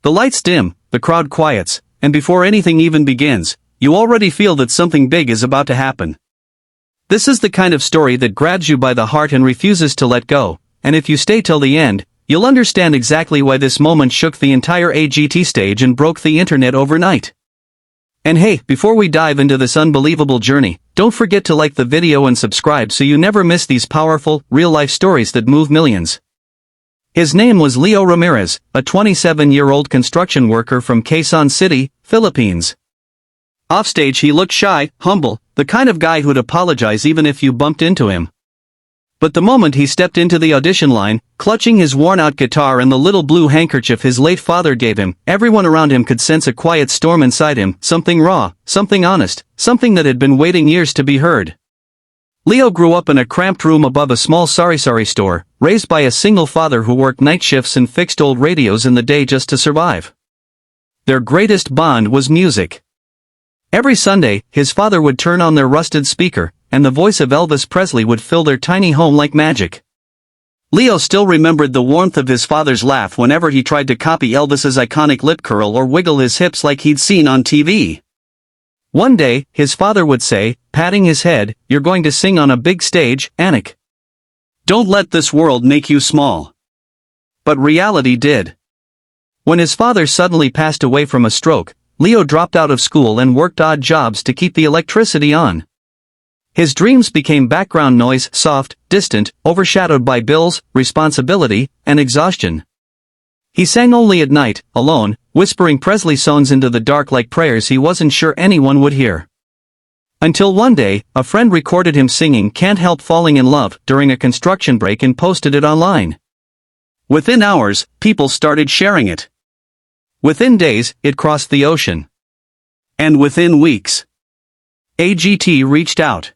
The lights dim, the crowd quiets, and before anything even begins, you already feel that something big is about to happen. This is the kind of story that grabs you by the heart and refuses to let go, and if you stay till the end, you'll understand exactly why this moment shook the entire AGT stage and broke the internet overnight. And hey, before we dive into this unbelievable journey, don't forget to like the video and subscribe so you never miss these powerful, real-life stories that move millions. His name was Leo Ramirez, a 27-year-old construction worker from Quezon City, Philippines. Offstage he looked shy, humble, the kind of guy who'd apologize even if you bumped into him. But the moment he stepped into the audition line, clutching his worn-out guitar and the little blue handkerchief his late father gave him, everyone around him could sense a quiet storm inside him, something raw, something honest, something that had been waiting years to be heard. Leo grew up in a cramped room above a small sari-sari store, raised by a single father who worked night shifts and fixed old radios in the day just to survive. Their greatest bond was music. Every Sunday, his father would turn on their rusted speaker, and the voice of Elvis Presley would fill their tiny home like magic. Leo still remembered the warmth of his father's laugh whenever he tried to copy Elvis's iconic lip curl or wiggle his hips like he'd seen on TV. One day, his father would say, patting his head, "You're going to sing on a big stage, Anik. Don't let this world make you small." But reality did. When his father suddenly passed away from a stroke, Leo dropped out of school and worked odd jobs to keep the electricity on. His dreams became background noise, soft, distant, overshadowed by bills, responsibility, and exhaustion. He sang only at night, alone, whispering Presley songs into the dark like prayers he wasn't sure anyone would hear. Until one day, a friend recorded him singing "Can't Help Falling in Love" during a construction break and posted it online. Within hours, people started sharing it. Within days, it crossed the ocean. And within weeks, AGT reached out.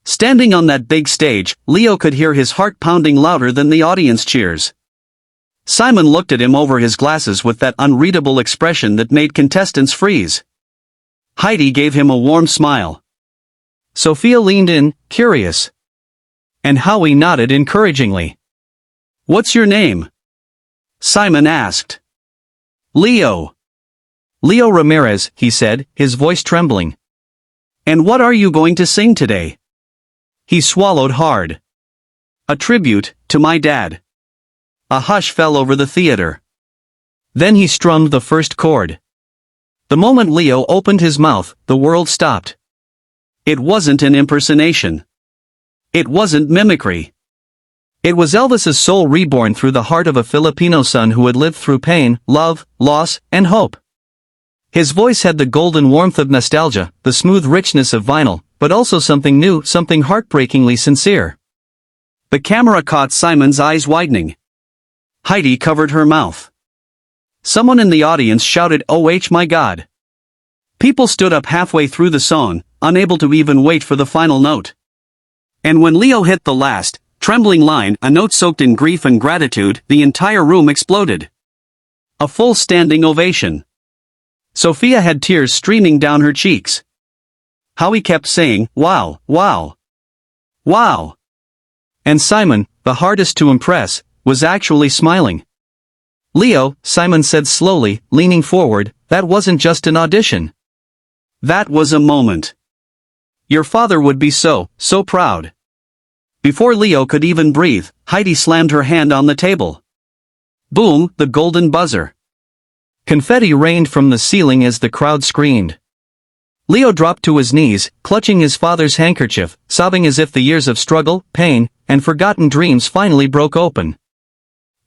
Standing on that big stage, Leo could hear his heart pounding louder than the audience cheers. Simon looked at him over his glasses with that unreadable expression that made contestants freeze. Heidi gave him a warm smile. Sofia leaned in, curious. And Howie nodded encouragingly. "What's your name?" Simon asked. "Leo." "Leo Ramirez," he said, his voice trembling. "And what are you going to sing today?" He swallowed hard. "A tribute to my dad." A hush fell over the theater. Then he strummed the first chord. The moment Leo opened his mouth, the world stopped. It wasn't an impersonation. It wasn't mimicry. It was Elvis's soul reborn through the heart of a Filipino son who had lived through pain, love, loss, and hope. His voice had the golden warmth of nostalgia, the smooth richness of vinyl, but also something new, something heartbreakingly sincere. The camera caught Simon's eyes widening. Heidi covered her mouth. Someone in the audience shouted, "Oh my God." People stood up halfway through the song, unable to even wait for the final note. And when Leo hit the last, trembling line, a note soaked in grief and gratitude, the entire room exploded. A full standing ovation. Sofia had tears streaming down her cheeks. Howie kept saying, "Wow, wow, wow." And Simon, the hardest to impress, was actually smiling. "Leo," Simon said slowly, leaning forward, "that wasn't just an audition. That was a moment. Your father would be so proud." Before Leo could even breathe, Heidi slammed her hand on the table. Boom, the golden buzzer. Confetti rained from the ceiling as the crowd screamed. Leo dropped to his knees, clutching his father's handkerchief, sobbing as if the years of struggle, pain, and forgotten dreams finally broke open.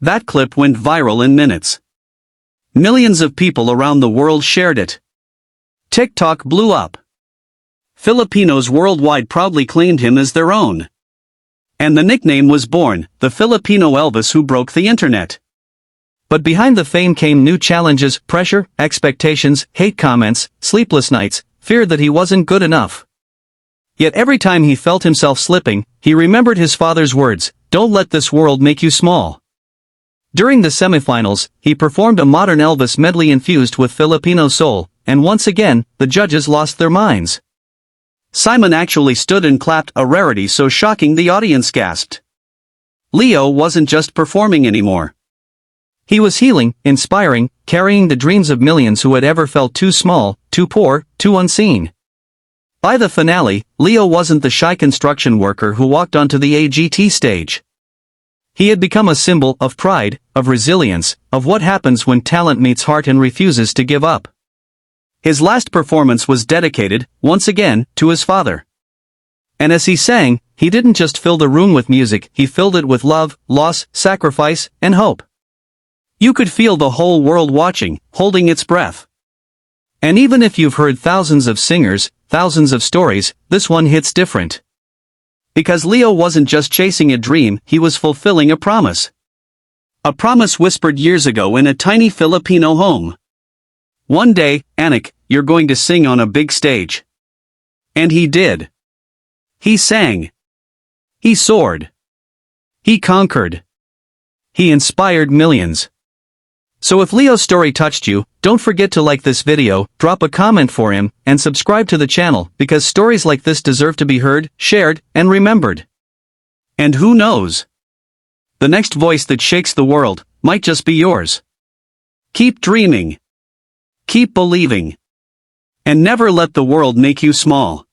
That clip went viral in minutes. Millions of people around the world shared it. TikTok blew up. Filipinos worldwide proudly claimed him as their own. And the nickname was born, the Filipino Elvis who broke the internet. But behind the fame came new challenges, pressure, expectations, hate comments, sleepless nights, fear that he wasn't good enough. Yet every time he felt himself slipping, he remembered his father's words, "Don't let this world make you small." During the semifinals, he performed a modern Elvis medley infused with Filipino soul, and once again, the judges lost their minds. Simon actually stood and clapped, a rarity so shocking the audience gasped. Leo wasn't just performing anymore. He was healing, inspiring, carrying the dreams of millions who had ever felt too small, too poor, too unseen. By the finale, Leo wasn't the shy construction worker who walked onto the AGT stage. He had become a symbol of pride, of resilience, of what happens when talent meets heart and refuses to give up. His last performance was dedicated, once again, to his father. And as he sang, he didn't just fill the room with music, he filled it with love, loss, sacrifice, and hope. You could feel the whole world watching, holding its breath. And even if you've heard thousands of singers, thousands of stories, this one hits different. Because Leo wasn't just chasing a dream, he was fulfilling a promise. A promise whispered years ago in a tiny Filipino home. One day, Anak, you're going to sing on a big stage. And he did. He sang. He soared. He conquered. He inspired millions. So if Leo's story touched you, don't forget to like this video, drop a comment for him, and subscribe to the channel, because stories like this deserve to be heard, shared, and remembered. And who knows? The next voice that shakes the world might just be yours. Keep dreaming. Keep believing. And never let the world make you small.